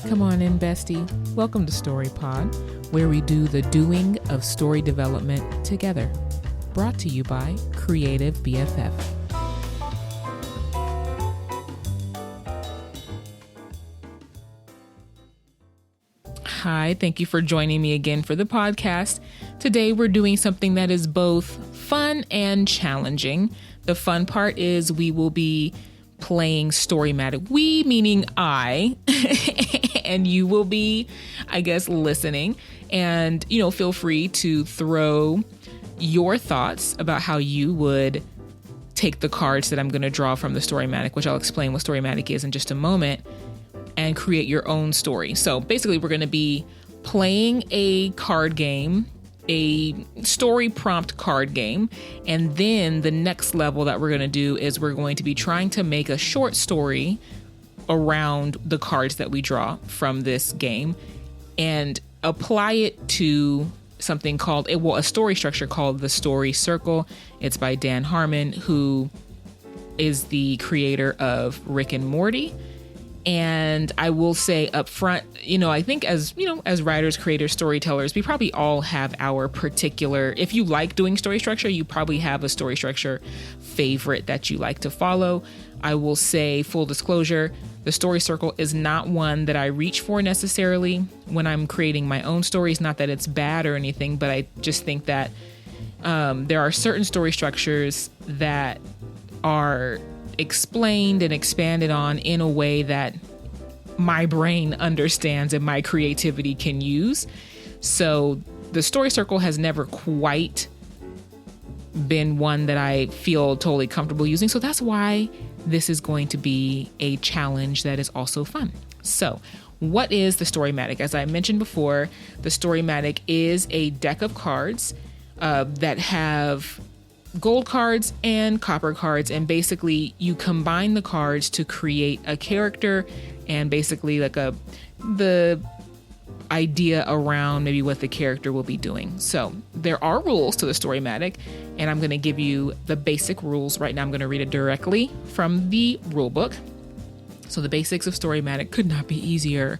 Come on in, bestie. Welcome to StoryPod, where we do the doing of story development together. Brought to you by Creative BFF. Hi, thank you for joining me again for the podcast. Today we're doing something that is both fun and challenging. The fun part is we will be playing Storymatic. We, meaning I, and you will be, I guess, listening. And, feel free to throw your thoughts about how you would take the cards that I'm going to draw from the Storymatic, which I'll explain what Storymatic is in just a moment, and create your own story. So basically, we're going to be playing a card game, a story prompt card game. And then the next level that we're going to do is we're going to be trying to make a short story around the cards that we draw from this game and apply it to something called, a story structure called the Story Circle. It's by Dan Harmon, who is the creator of Rick and Morty. And I will say up front, I think as writers, creators, storytellers, we probably all have our particular, if you like doing story structure, you probably have a story structure favorite that you like to follow. I will say, full disclosure, the Story Circle is not one that I reach for necessarily when I'm creating my own stories. Not that it's bad or anything, but I just think that there are certain story structures that are explained and expanded on in a way that my brain understands and my creativity can use. So the Story Circle has never quite been one that I feel totally comfortable using. So that's why this is going to be a challenge that is also fun. So what is the Storymatic? As I mentioned before, the Storymatic is a deck of cards that have gold cards and copper cards, and basically you combine the cards to create a character and basically the idea around maybe what the character will be doing. So there are rules to the Storymatic, and I'm going to give you the basic rules right now. I'm going to read it directly from the rule book. So the basics of Storymatic could not be easier.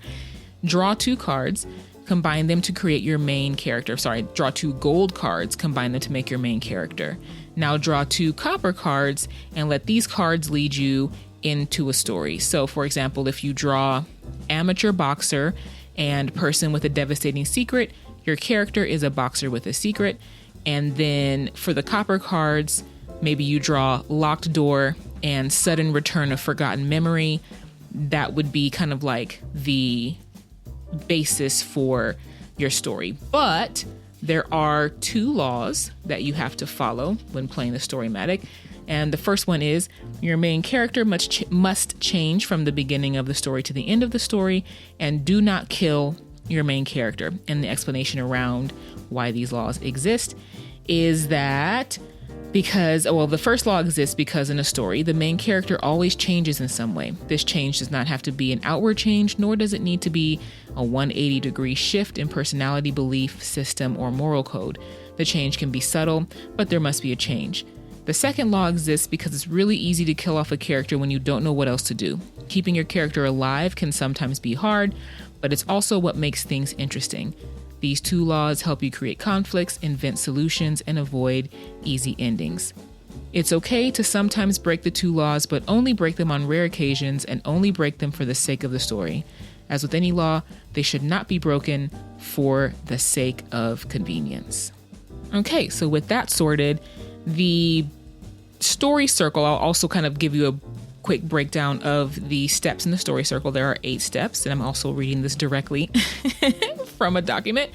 Draw 2 cards, combine them to create your main character. Draw 2 gold cards, combine them to make your main character. Now draw 2 copper cards and let these cards lead you into a story. So for example, if you draw amateur boxer and person with a devastating secret, your character is a boxer with a secret. And then for the copper cards, maybe you draw locked door and sudden return of forgotten memory. That would be kind of like the basis for your story. But there are 2 laws that you have to follow when playing the Storymatic. And the first one is your main character must change from the beginning of the story to the end of the story, and do not kill your main character. And the explanation around why these laws exist is that the first law exists because in a story, the main character always changes in some way. This change does not have to be an outward change, nor does it need to be a 180-degree shift in personality, belief, system, or moral code. The change can be subtle, but there must be a change. The second law exists because it's really easy to kill off a character when you don't know what else to do. Keeping your character alive can sometimes be hard, but it's also what makes things interesting. These 2 laws help you create conflicts, invent solutions, and avoid easy endings. It's okay to sometimes break the 2 laws, but only break them on rare occasions and only break them for the sake of the story. As with any law, they should not be broken for the sake of convenience. Okay, so with that sorted, the Story Circle, I'll also kind of give you a quick breakdown of the steps in the Story Circle. There are 8 steps, and I'm also reading this directly from a document.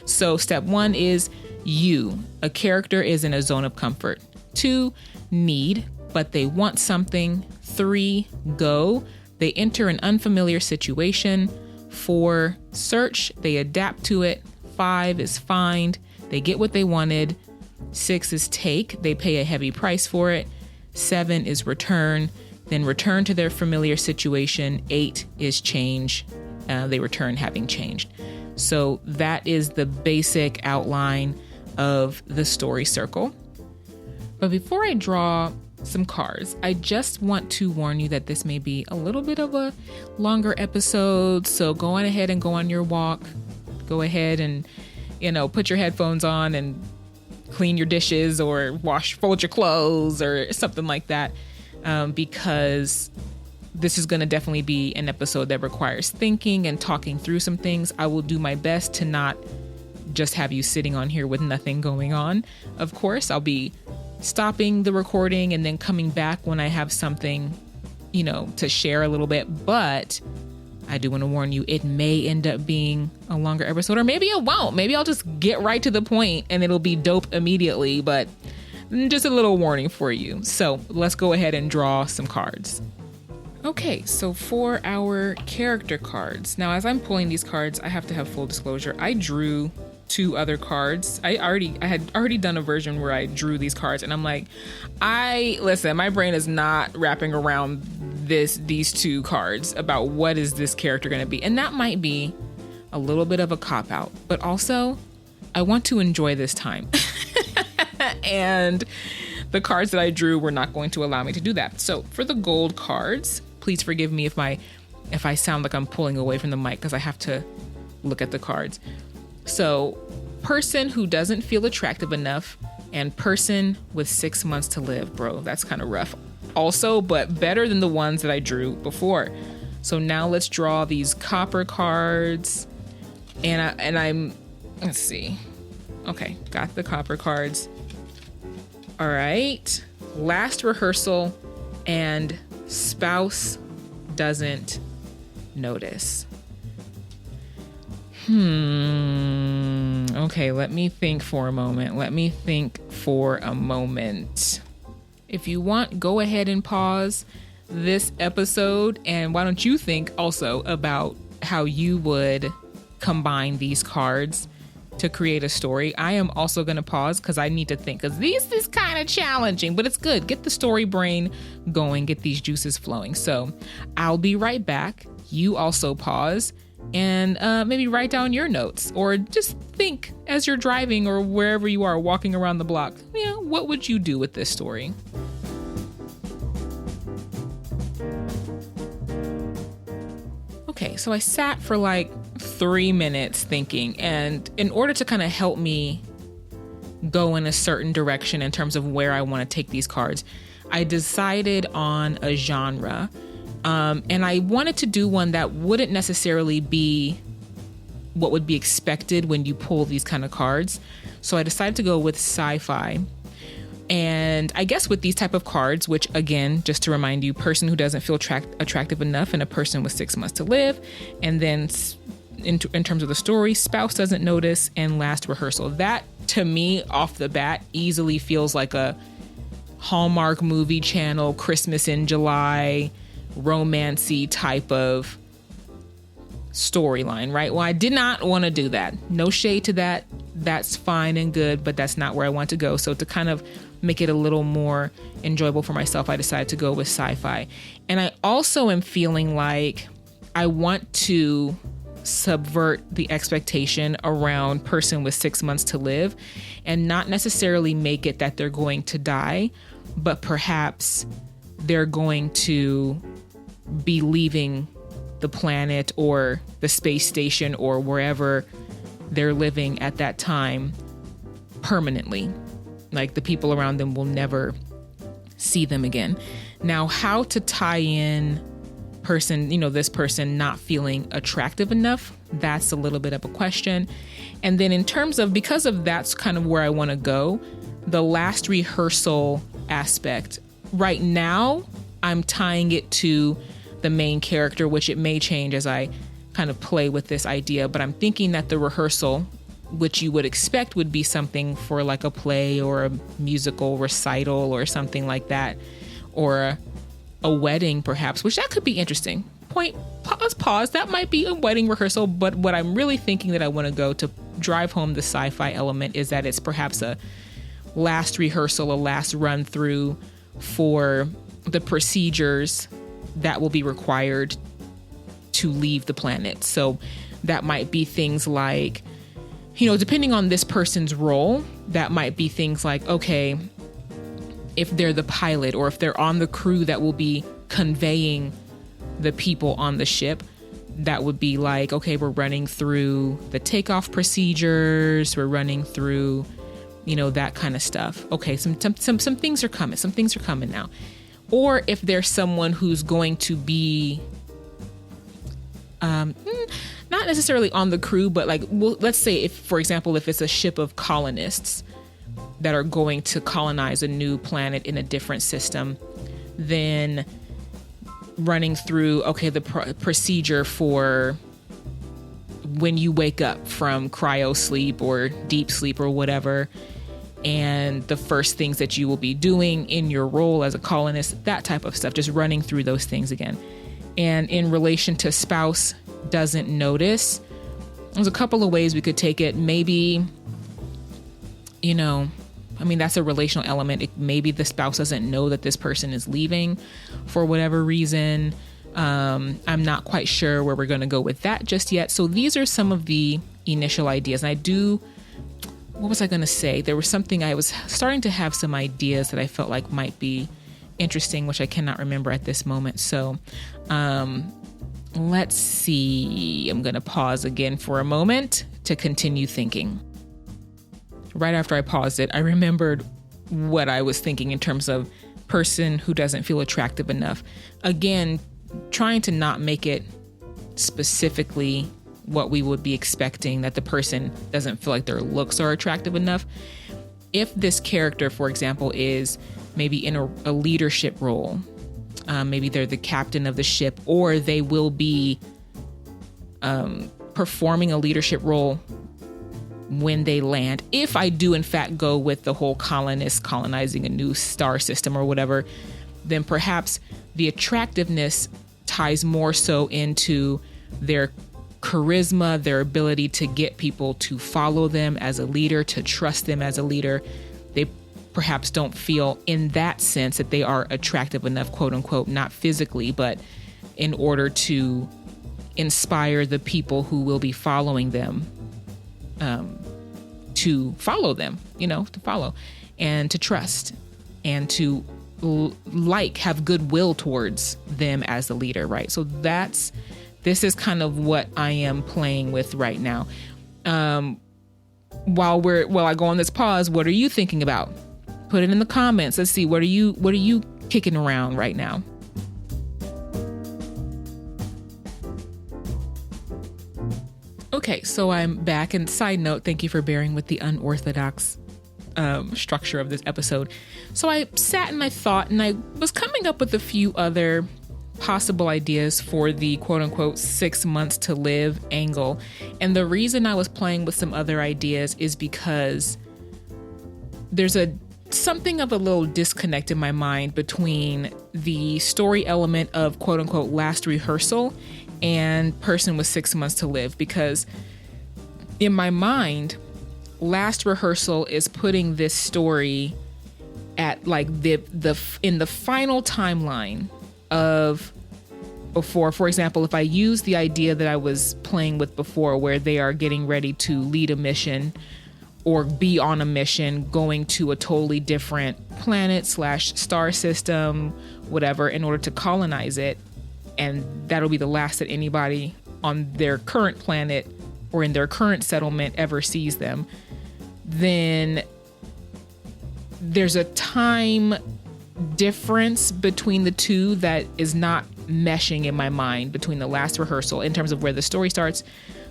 So step 1 is a character is in a zone of comfort. 2, need, but they want something. 3, go, they enter an unfamiliar situation. 4, search, they adapt to it. 5 is find, they get what they wanted. 6 is take, they pay a heavy price for it. 7 is return, then return to their familiar situation. 8 is change, they return having changed. So that is the basic outline of the Story Circle. But before I draw some cards. I just want to warn you that this may be a little bit of a longer episode. So go on ahead and go on your walk. Go ahead and, put your headphones on and clean your dishes or fold your clothes or something like that. Because this is going to definitely be an episode that requires thinking and talking through some things. I will do my best to not just have you sitting on here with nothing going on. Of course, I'll be stopping the recording and then coming back when I have something, to share a little bit. But I do want to warn you, it may end up being a longer episode, or maybe it won't. Maybe I'll just get right to the point and it'll be dope immediately. But just a little warning for you. So let's go ahead and draw some cards. Okay, so for our character cards. Now, as I'm pulling these cards, I have to have full disclosure. I drew 2 other cards. I had already done a version where I drew these cards, and I'm like, listen, my brain is not wrapping around these 2 cards about what is this character going to be. And that might be a little bit of a cop-out, but also I want to enjoy this time. And the cards that I drew were not going to allow me to do that. So for the gold cards, please forgive me if I sound like I'm pulling away from the mic because I have to look at the cards. So person who doesn't feel attractive enough and person with 6 months to live. Bro, that's kind of rough also, but better than the ones that I drew before. So now let's draw these copper cards. And let's see. Okay, got the copper cards. All right. Last rehearsal and spouse doesn't notice. Okay, let me think for a moment. If you want, go ahead and pause this episode. And why don't you think also about how you would combine these cards to create a story. I am also going to pause because I need to think, because this is kind of challenging, but it's good. Get the story brain going, get these juices flowing. So I'll be right back. You also pause and maybe write down your notes, or just think as you're driving or wherever you are walking around the block. What would you do with this story? Okay, so I sat for like 3 minutes thinking, and in order to kind of help me go in a certain direction in terms of where I want to take these cards, I decided on a genre. And I wanted to do one that wouldn't necessarily be what would be expected when you pull these kind of cards. So I decided to go with sci-fi. And I guess with these type of cards, which again, just to remind you, person who doesn't feel attractive enough and a person with 6 months to live. And then in terms of the story, spouse doesn't notice and last rehearsal. That to me off the bat easily feels like a Hallmark movie channel, Christmas in July, romancy type of storyline, right? Well, I did not want to do that. No shade to that. That's fine and good, but that's not where I want to go. So to kind of make it a little more enjoyable for myself, I decided to go with sci-fi. And I also am feeling like I want to subvert the expectation around person with 6 months to live and not necessarily make it that they're going to die, but perhaps they're going to be leaving the planet or the space station or wherever they're living at that time permanently. Like the people around them will never see them again. Now, how to tie in person, this person not feeling attractive enough, that's a little bit of a question. And then in terms of, because of that's kind of where I want to go, the last rehearsal aspect. Right now, I'm tying it to the main character, which it may change as I kind of play with this idea, but I'm thinking that the rehearsal, which you would expect would be something for like a play or a musical recital or something like that, or a wedding perhaps, which that could be interesting. Pause. That might be a wedding rehearsal, but what I'm really thinking that I want to go to drive home the sci-fi element is that it's perhaps a last rehearsal, a last run through for the procedures that will be required to leave the planet. So that might be things like, depending on this person's role, that might be things like, okay, if they're the pilot or if they're on the crew that will be conveying the people on the ship, that would be like, okay, we're running through the takeoff procedures, we're running through, that kind of stuff. Okay, some things are coming. Some things are coming now. Or if there's someone who's going to be not necessarily on the crew, but like, well, let's say if, for example, if it's a ship of colonists that are going to colonize a new planet in a different system, then running through, okay, the procedure for when you wake up from cryo sleep or deep sleep or whatever, and the first things that you will be doing in your role as a colonist, that type of stuff, just running through those things again. And in relation to spouse doesn't notice, there's a couple of ways we could take it. Maybe, that's a relational element. Maybe the spouse doesn't know that this person is leaving for whatever reason. I'm not quite sure where we're going to go with that just yet. So these are some of the initial ideas. And what was I going to say? There was something I was starting to have some ideas that I felt like might be interesting, which I cannot remember at this moment. So let's see. I'm going to pause again for a moment to continue thinking. Right after I paused it, I remembered what I was thinking in terms of person who doesn't feel attractive enough. Again, trying to not make it specifically what we would be expecting, that the person doesn't feel like their looks are attractive enough. If this character, for example, is maybe in a leadership role, maybe they're the captain of the ship, or they will be performing a leadership role when they land. If I do in fact go with the whole colonist colonizing a new star system or whatever, then perhaps the attractiveness ties more so into their charisma, their ability to get people to follow them as a leader, to trust them as a leader. They perhaps don't feel in that sense that they are attractive enough, quote unquote, not physically, but in order to inspire the people who will be following them, to follow them, to follow and to trust and to have goodwill towards them as the leader, right? So this is kind of what I am playing with right now. While I go on this pause, what are you thinking about? Put it in the comments. Let's see, what are you kicking around right now? Okay, so I'm back, and side note, thank you for bearing with the unorthodox structure of this episode. So I sat and I thought, and I was coming up with a few other possible ideas for the quote unquote 6 months to live angle. And the reason I was playing with some other ideas is because there's something of a little disconnect in my mind between the story element of quote unquote last rehearsal and person with 6 months to live, because in my mind, last rehearsal is putting this story at like in the final timeline of before. For example, if I use the idea that I was playing with before, where they are getting ready to lead a mission or be on a mission, going to a totally different planet / star system, whatever, in order to colonize it, and that'll be the last that anybody on their current planet or in their current settlement ever sees them, then there's a time difference between the two that is not meshing in my mind, between the last rehearsal in terms of where the story starts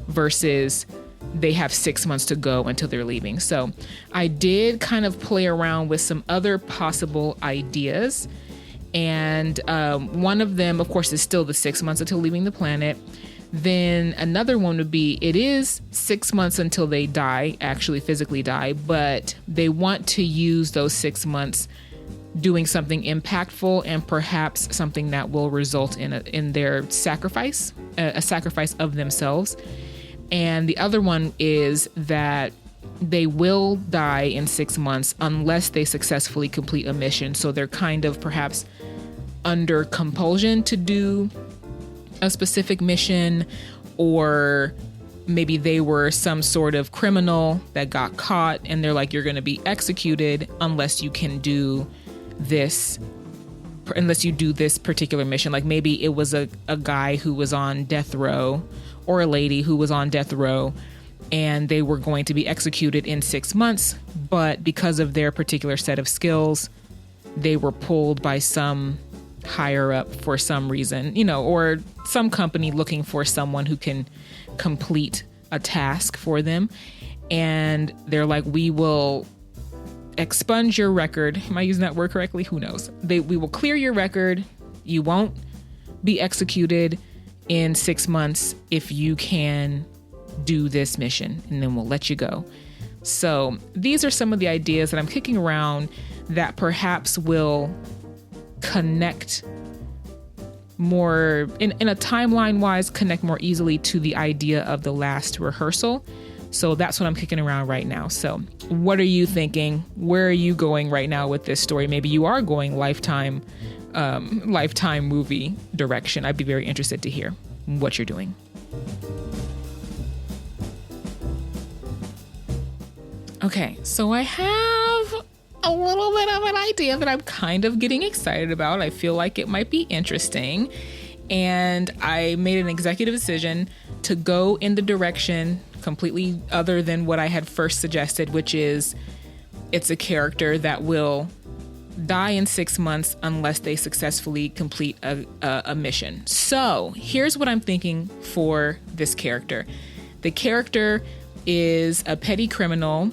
versus they have 6 months to go until they're leaving. So I did kind of play around with some other possible ideas. And one of them, of course, is still the 6 months until leaving the planet. Then another one would be, it is 6 months until they die, actually physically die, but they want to use those 6 months doing something impactful and perhaps something that will result in their sacrifice, a sacrifice of themselves. And the other one is that they will die in 6 months unless they successfully complete a mission. So they're kind of perhaps under compulsion to do a specific mission, or maybe they were some sort of criminal that got caught and they're like, you're going to be executed unless you can do this, unless you do this particular mission. Like maybe it was a guy who was on death row or a lady who was on death row and they were going to be executed in 6 months, but because of their particular set of skills, they were pulled by some higher up for some reason, or some company looking for someone who can complete a task for them. And they're like, we will expunge your record. Am I using that word correctly? Who knows? We will clear your record. You won't be executed in 6 months if you can do this mission, and then we'll let you go. So these are some of the ideas that I'm kicking around that perhaps will connect more in a timeline wise, connect more easily to the idea of the last rehearsal. So that's what I'm kicking around right now. So what are you thinking? Where are you going right now with this story? Maybe you are going lifetime movie direction. I'd be very interested to hear what you're doing. Okay, so I have a little bit of an idea that I'm kind of getting excited about. I feel like it might be interesting. And I made an executive decision to go in the direction completely other than what I had first suggested, which is it's a character that will die in 6 months unless they successfully complete a mission. So here's what I'm thinking for this character. The character is a petty criminal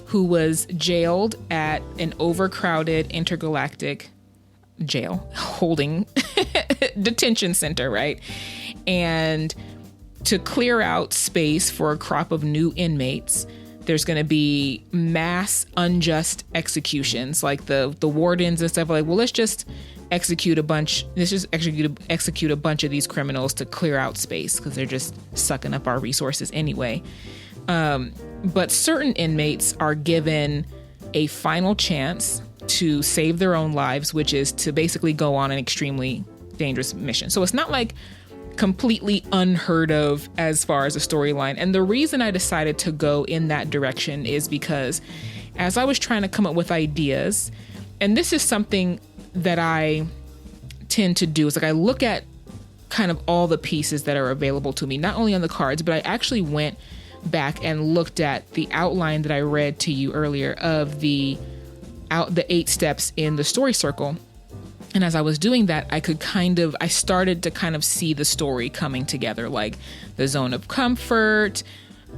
who was jailed at an overcrowded intergalactic jail holding detention center, right? And to clear out space for a crop of new inmates, there's going to be mass unjust executions. Like the wardens and stuff are like, well, let's just execute a bunch of these criminals to clear out space because they're just sucking up our resources anyway. But certain inmates are given a final chance to save their own lives, which is to basically go on an extremely dangerous mission. So it's not like completely unheard of as far as a storyline. And the reason I decided to go in that direction is because as I was trying to come up with ideas, and this is something that I tend to do, is like I look at kind of all the pieces that are available to me, not only on the cards, but I actually went back and looked at the outline that I read to you earlier of the 8 steps in the story circle. And as I was doing that, I started to kind of see the story coming together, like the zone of comfort,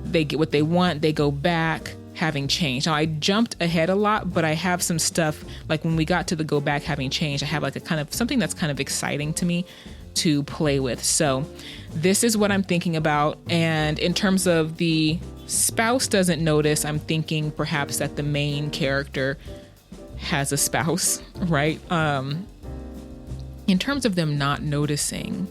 they get what they want, they go back, having changed. Now I jumped ahead a lot, but I have some stuff, like when we got to the go back, having changed, I have like a kind of something that's kind of exciting to me to play with. So this is what I'm thinking about. And in terms of the spouse doesn't notice, I'm thinking perhaps that the main character has a spouse, right? In terms of them not noticing,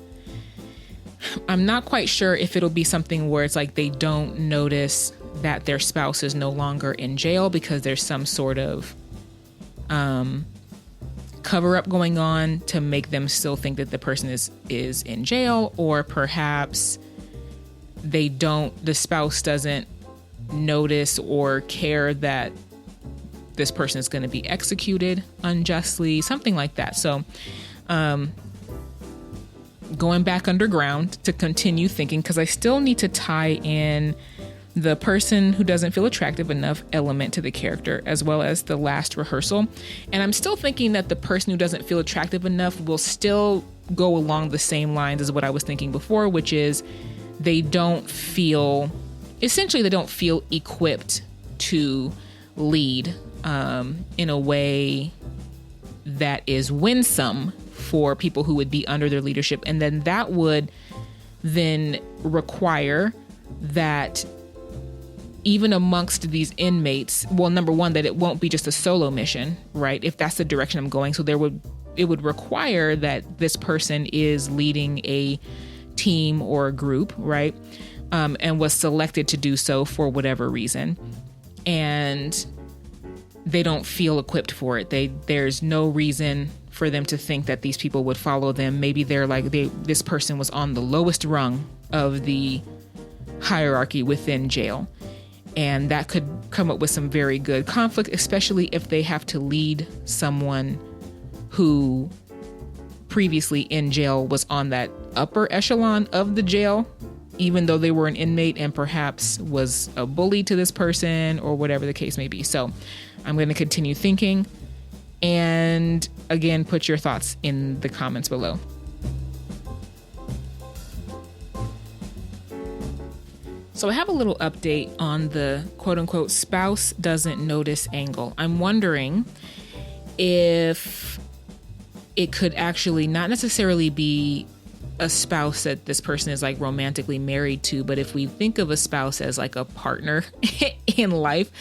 I'm not quite sure if it'll be something where it's like they don't notice that their spouse is no longer in jail because there's some sort of cover up going on to make them still think that the person is in jail, or perhaps the spouse doesn't notice or care that this person is going to be executed unjustly, something like that. So going back underground to continue thinking, because I still need to tie in the person who doesn't feel attractive enough element to the character, as well as the last rehearsal. And I'm still thinking that the person who doesn't feel attractive enough will still go along the same lines as what I was thinking before, which is they don't feel equipped to lead in a way that is winsome for people who would be under their leadership. And then that would then require that even amongst these inmates, well, number one, that it won't be just a solo mission, right? If that's the direction I'm going. So it would require that this person is leading a team or a group, right? And was selected to do so for whatever reason. And they don't feel equipped for it. There's no reason for them to think that these people would follow them. Maybe this person was on the lowest rung of the hierarchy within jail. And that could come up with some very good conflict, especially if they have to lead someone who previously in jail was on that upper echelon of the jail, even though they were an inmate and perhaps was a bully to this person or whatever the case may be. So I'm going to continue thinking. And again, put your thoughts in the comments below. So I have a little update on the quote unquote spouse doesn't notice angle. I'm wondering if it could actually not necessarily be a spouse that this person is like romantically married to, but if we think of a spouse as like a partner in life,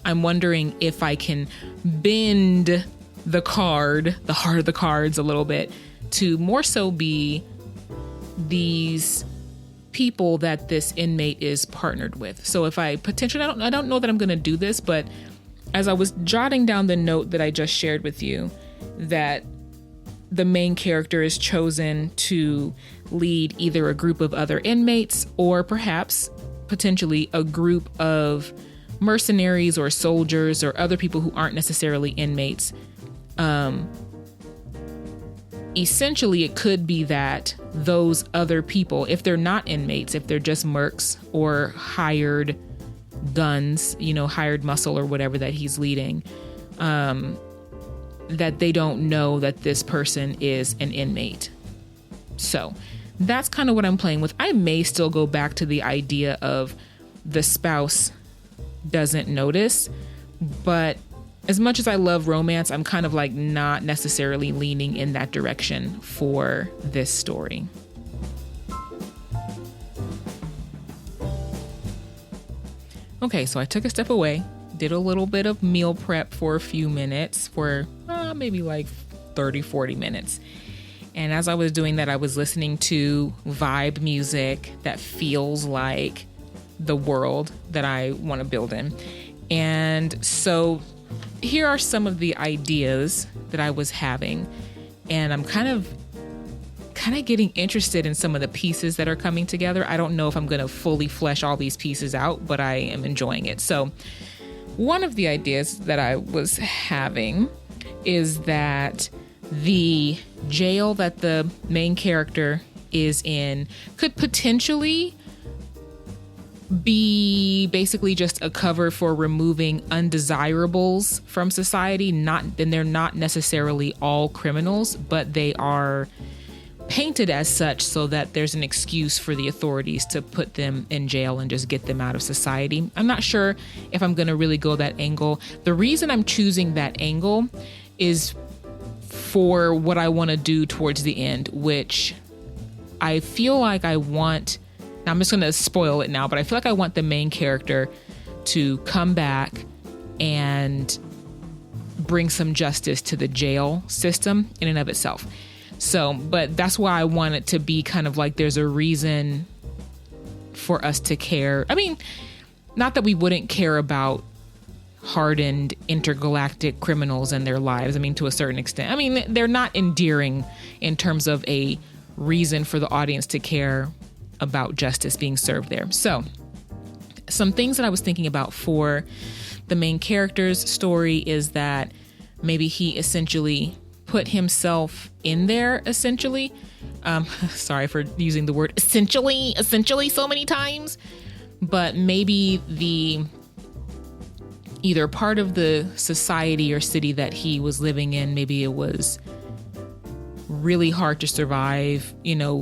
I'm wondering if I can bend the card, the heart of the cards a little bit, to more so be these people that this inmate is partnered with. So if I potentially, I don't know that I'm going to do this, but as I was jotting down the note that I just shared with you, that the main character is chosen to lead either a group of other inmates or perhaps potentially a group of mercenaries or soldiers or other people who aren't necessarily inmates. Essentially, it could be that those other people, if they're not inmates, if they're just mercs or hired guns, hired muscle or whatever that he's leading, that they don't know that this person is an inmate. So that's kind of what I'm playing with. I may still go back to the idea of the spouse doesn't notice, but as much as I love romance, I'm kind of like not necessarily leaning in that direction for this story. Okay, so I took a step away, did a little bit of meal prep for a few minutes, for maybe like 30, 40 minutes. And as I was doing that, I was listening to vibe music that feels like the world that I want to build in. And so here are some of the ideas that I was having, and I'm kind of getting interested in some of the pieces that are coming together. I don't know if I'm going to fully flesh all these pieces out, but I am enjoying it. So one of the ideas that I was having is that the jail that the main character is in could potentially be basically just a cover for removing undesirables from society. And they're not necessarily all criminals, but they are painted as such so that there's an excuse for the authorities to put them in jail and just get them out of society. I'm not sure if I'm going to really go that angle. The reason I'm choosing that angle is for what I want to do towards the end, which I feel like I want. Now, I'm just going to spoil it now, but I feel like I want the main character to come back and bring some justice to the jail system in and of itself. So, but that's why I want it to be kind of like there's a reason for us to care. I mean, not that we wouldn't care about hardened intergalactic criminals and their lives. I mean, to a certain extent. I mean, they're not endearing in terms of a reason for the audience to care about justice being served there. So some things that I was thinking about for the main character's story is that maybe he essentially put himself in there, essentially. Sorry for using the word essentially so many times, but maybe the either part of the society or city that he was living in, maybe it was really hard to survive,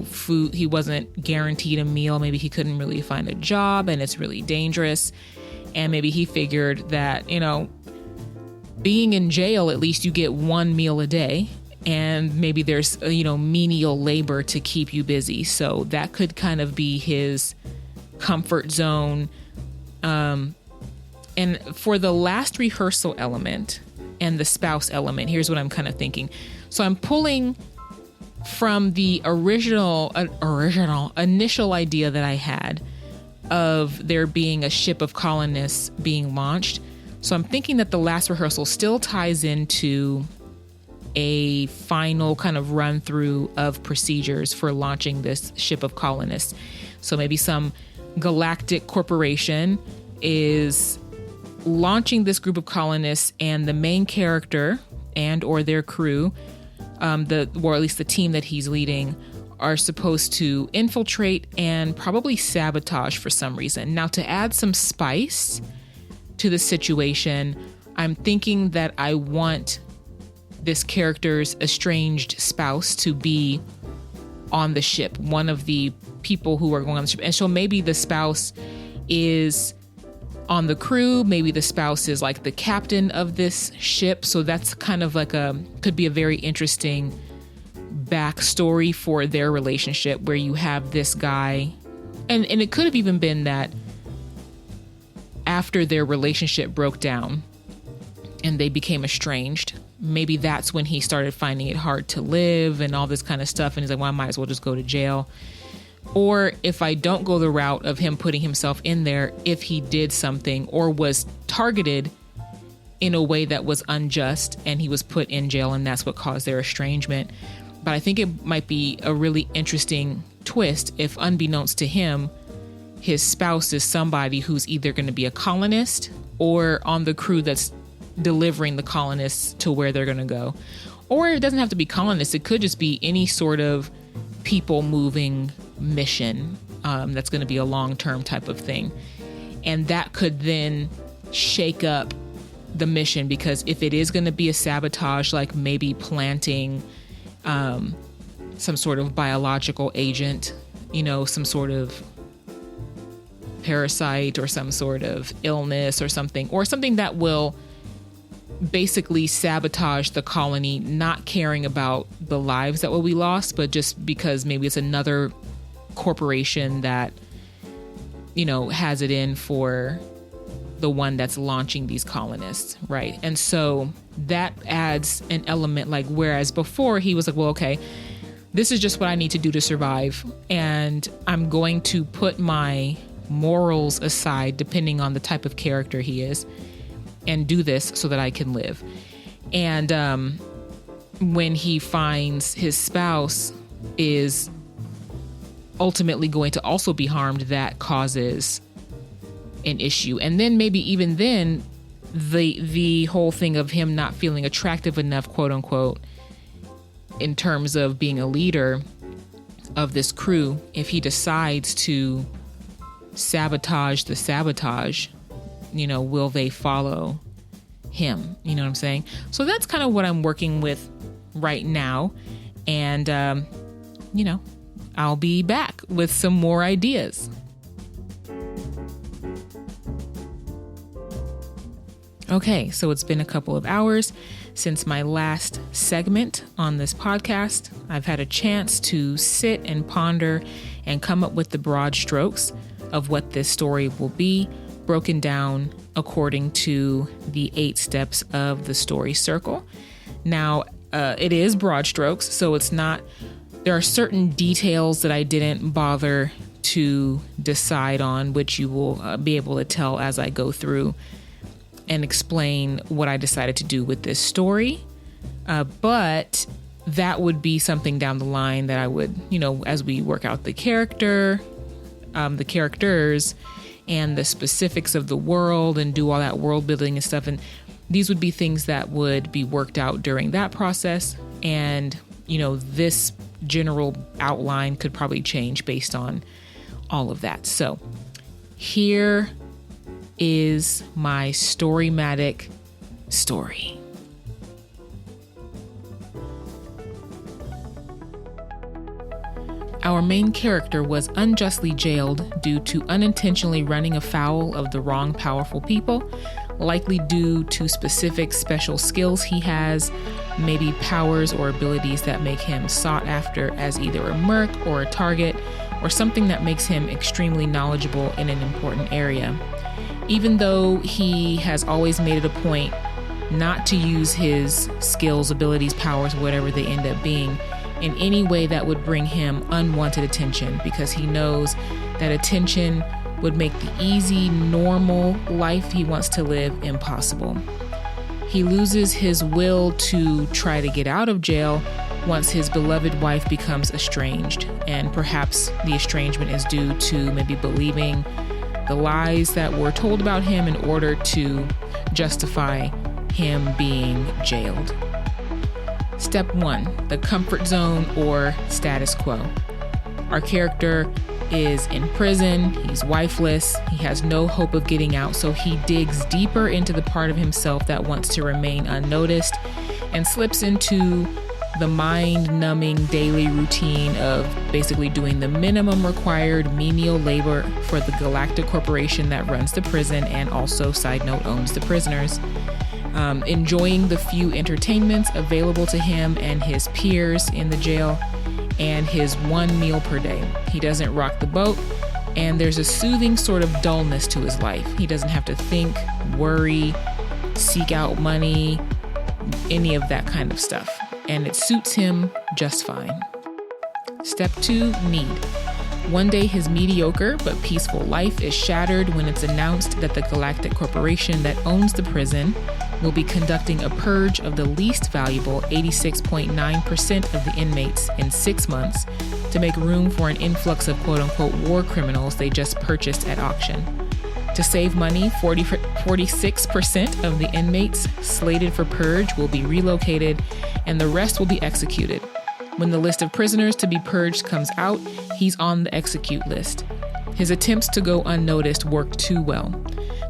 food, he wasn't guaranteed a meal, maybe he couldn't really find a job and it's really dangerous. And maybe he figured that, being in jail, at least you get one meal a day, and maybe there's, menial labor to keep you busy. So that could kind of be his comfort zone. And for the last rehearsal element and the spouse element, here's what I'm kind of thinking. So I'm pulling from the initial idea that I had of there being a ship of colonists being launched. So I'm thinking that the last rehearsal still ties into a final kind of run through of procedures for launching this ship of colonists. So maybe some galactic corporation is launching this group of colonists, and the main character and or their crew, or at least the team that he's leading, are supposed to infiltrate and probably sabotage for some reason. Now, to add some spice to the situation, I'm thinking that I want this character's estranged spouse to be on the ship, one of the people who are going on the ship. And so maybe the spouse is on the crew, maybe the spouse is like the captain of this ship. So that's kind of like could be a very interesting backstory for their relationship, where you have this guy, and it could have even been that after their relationship broke down and they became estranged, maybe that's when he started finding it hard to live and all this kind of stuff, and he's like, well, I might as well just go to jail. Or if I don't go the route of him putting himself in there, if he did something or was targeted in a way that was unjust and he was put in jail, and that's what caused their estrangement. But I think it might be a really interesting twist if, unbeknownst to him, his spouse is somebody who's either going to be a colonist or on the crew that's delivering the colonists to where they're going to go. Or it doesn't have to be colonists. It could just be any sort of people moving mission that's going to be a long-term type of thing. And that could then shake up the mission, because if it is going to be a sabotage, like maybe planting some sort of biological agent, some sort of parasite or some sort of illness or something that will basically sabotage the colony, not caring about the lives that will be lost, but just because maybe it's another corporation that, has it in for the one that's launching these colonists, right? And so that adds an element, like, whereas before he was like, well, okay, this is just what I need to do to survive, and I'm going to put my morals aside depending on the type of character he is and do this so that I can live. And when he finds his spouse is ultimately going to also be harmed, that causes an issue. And then maybe even then, the whole thing of him not feeling attractive enough, quote unquote, in terms of being a leader of this crew, if he decides to sabotage the sabotage, will they follow him? You know what I'm saying? So that's kind of what I'm working with right now. And, I'll be back with some more ideas. Okay, so it's been a couple of hours since my last segment on this podcast. I've had a chance to sit and ponder and come up with the broad strokes of what this story will be, broken down according to the 8 steps of the story circle. Now, it is broad strokes, so it's not, there are certain details that I didn't bother to decide on, which you will be able to tell as I go through and explain what I decided to do with this story. But that would be something down the line that I would, as we work out the characters and the specifics of the world and do all that world building and stuff. And these would be things that would be worked out during that process. And, this general outline could probably change based on all of that. So here is my Storymatic story. Our main character was unjustly jailed due to unintentionally running afoul of the wrong powerful people, likely due to specific special skills he has, maybe powers or abilities that make him sought after as either a merc or a target, or something that makes him extremely knowledgeable in an important area. Even though he has always made it a point not to use his skills, abilities, powers, whatever they end up being, in any way that would bring him unwanted attention, because he knows that attention would make the easy, normal life he wants to live impossible. He loses his will to try to get out of jail once his beloved wife becomes estranged, and perhaps the estrangement is due to maybe believing the lies that were told about him in order to justify him being jailed. Step 1, the comfort zone or status quo. Our character is in prison, he's wifeless, he has no hope of getting out, so he digs deeper into the part of himself that wants to remain unnoticed and slips into the mind-numbing daily routine of basically doing the minimum required menial labor for the galactic corporation that runs the prison and also, side note, owns the prisoners. Enjoying the few entertainments available to him and his peers in the jail, and his one meal per day. He doesn't rock the boat, and there's a soothing sort of dullness to his life. He doesn't have to think, worry, seek out money, any of that kind of stuff. And it suits him just fine. Step 2, need. One day his mediocre but peaceful life is shattered when it's announced that the galactic corporation that owns the prison will be conducting a purge of the least valuable 86.9% of the inmates in 6 months to make room for an influx of quote-unquote war criminals they just purchased at auction. To save money, 46% of the inmates slated for purge will be relocated and the rest will be executed. When the list of prisoners to be purged comes out, he's on the execute list. His attempts to go unnoticed work too well.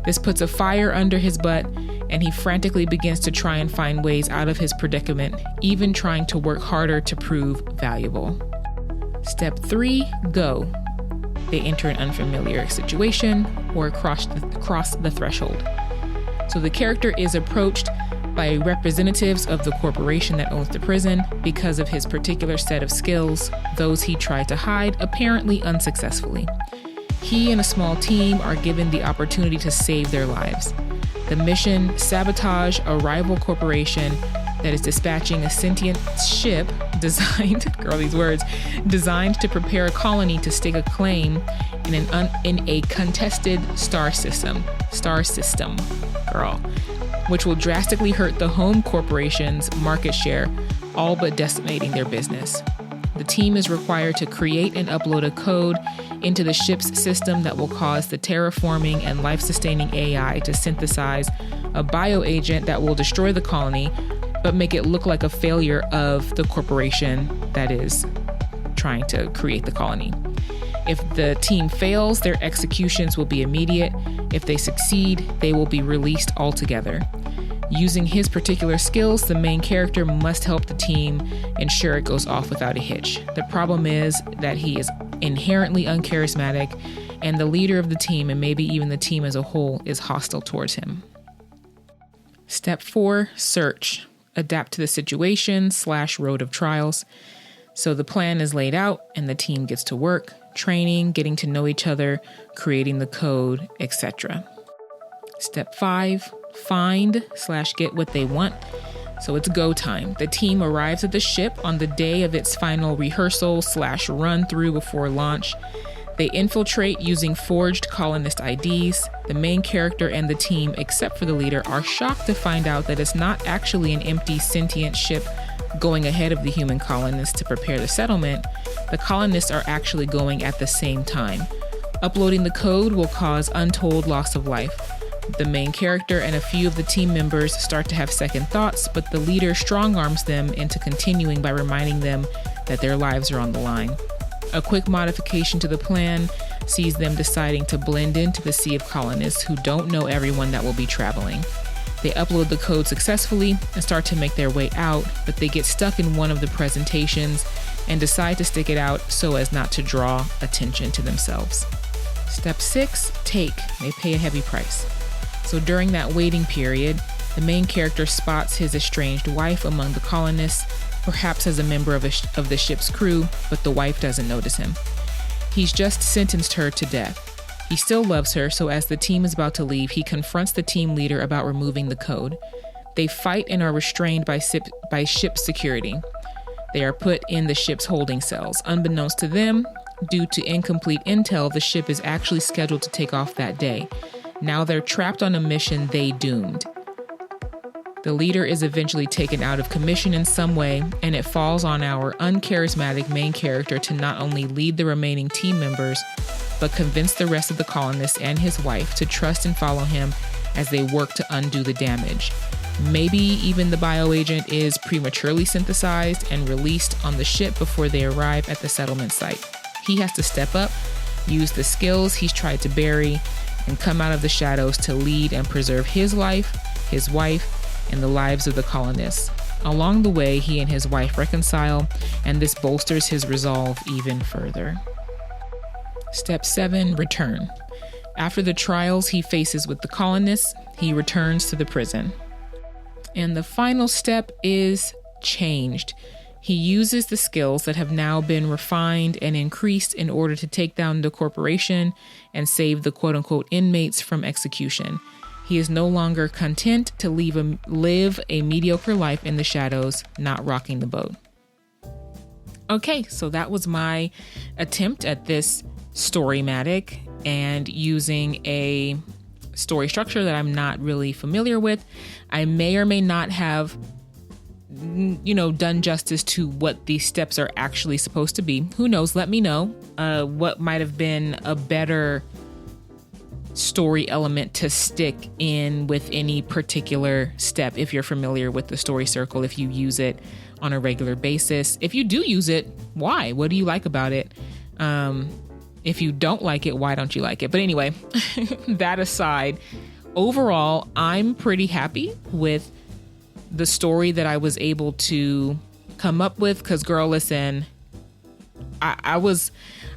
This puts a fire under his butt, and he frantically begins to try and find ways out of his predicament, even trying to work harder to prove valuable. Step 3, go. They enter an unfamiliar situation or cross the threshold. So the character is approached by representatives of the corporation that owns the prison because of his particular set of skills, those he tried to hide, apparently unsuccessfully. He and a small team are given the opportunity to save their lives. The mission: sabotage a rival corporation that is dispatching a sentient ship designed to prepare a colony to stake a claim in a contested star system, which will drastically hurt the home corporation's market share, all but decimating their business. The team is required to create and upload a code into the ship's system that will cause the terraforming and life-sustaining AI to synthesize a bioagent that will destroy the colony, but make it look like a failure of the corporation that is trying to create the colony. If the team fails, their executions will be immediate. If they succeed, they will be released altogether. Using his particular skills, the main character must help the team ensure it goes off without a hitch. The problem is that he is inherently uncharismatic, and the leader of the team, and maybe even the team as a whole, is hostile towards him. Step 4, search. Adapt to the situation / road of trials. So the plan is laid out and the team gets to work, training, getting to know each other, creating the code, etc. Step 5, find / get what they want. So it's go time. The team arrives at the ship on the day of its final rehearsal / run through before launch. They infiltrate using forged colonist IDs. The main character and the team, except for the leader, are shocked to find out that it's not actually an empty sentient ship going ahead of the human colonists to prepare the settlement. The colonists are actually going at the same time. Uploading the code will cause untold loss of life. The main character and a few of the team members start to have second thoughts, but the leader strong-arms them into continuing by reminding them that their lives are on the line. A quick modification to the plan sees them deciding to blend into the sea of colonists who don't know everyone that will be traveling. They upload the code successfully and start to make their way out, but they get stuck in one of the presentations and decide to stick it out so as not to draw attention to themselves. Step 6, take. They pay a heavy price. So during that waiting period, the main character spots his estranged wife among the colonists, perhaps as a member of the ship's crew, but the wife doesn't notice him. He's just sentenced her to death. He still loves her, so as the team is about to leave, he confronts the team leader about removing the code. They fight and are restrained by ship security. They are put in the ship's holding cells. Unbeknownst to them, due to incomplete intel, the ship is actually scheduled to take off that day. Now they're trapped on a mission they doomed. The leader is eventually taken out of commission in some way, and it falls on our uncharismatic main character to not only lead the remaining team members, but convinced the rest of the colonists and his wife to trust and follow him as they work to undo the damage. Maybe even the bioagent is prematurely synthesized and released on the ship before they arrive at the settlement site. He has to step up, use the skills he's tried to bury, and come out of the shadows to lead and preserve his life, his wife, and the lives of the colonists. Along the way, he and his wife reconcile, and this bolsters his resolve even further. Step 7, return. After the trials he faces with the colonists, he returns to the prison. And the final step is changed. He uses the skills that have now been refined and increased in order to take down the corporation and save the quote-unquote inmates from execution. He is no longer content to live a mediocre life in the shadows, not rocking the boat. Okay, so that was my attempt at this Storymatic and using a story structure that I'm not really familiar with. I may or may not have, done justice to what these steps are actually supposed to be. Who knows? Let me know what might have been a better story element to stick in with any particular step. If you're familiar with the story circle, if you use it on a regular basis, if you do use it, why? What do you like about it? If you don't like it, why don't you like it? But anyway, that aside, overall, I'm pretty happy with the story that I was able to come up with. Cause girl, listen, I was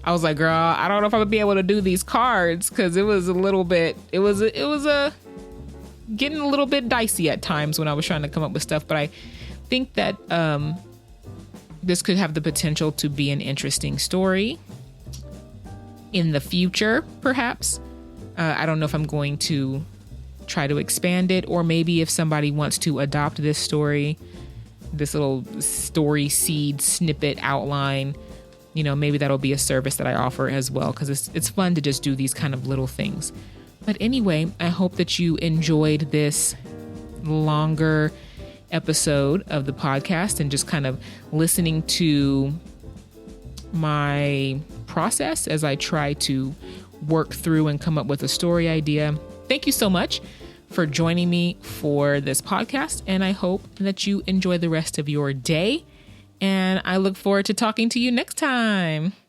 like, girl, I don't know if I'm gonna be able to do these cards. Cause it was getting a little bit dicey at times when I was trying to come up with stuff. But I think that, this could have the potential to be an interesting story in the future, perhaps. I don't know if I'm going to try to expand it, or maybe if somebody wants to adopt this story, this little story seed snippet outline, maybe that'll be a service that I offer as well, because it's fun to just do these kind of little things. But anyway, I hope that you enjoyed this longer episode of the podcast and just kind of listening to my process as I try to work through and come up with a story idea. Thank you so much for joining me for this podcast, and I hope that you enjoy the rest of your day, and I look forward to talking to you next time.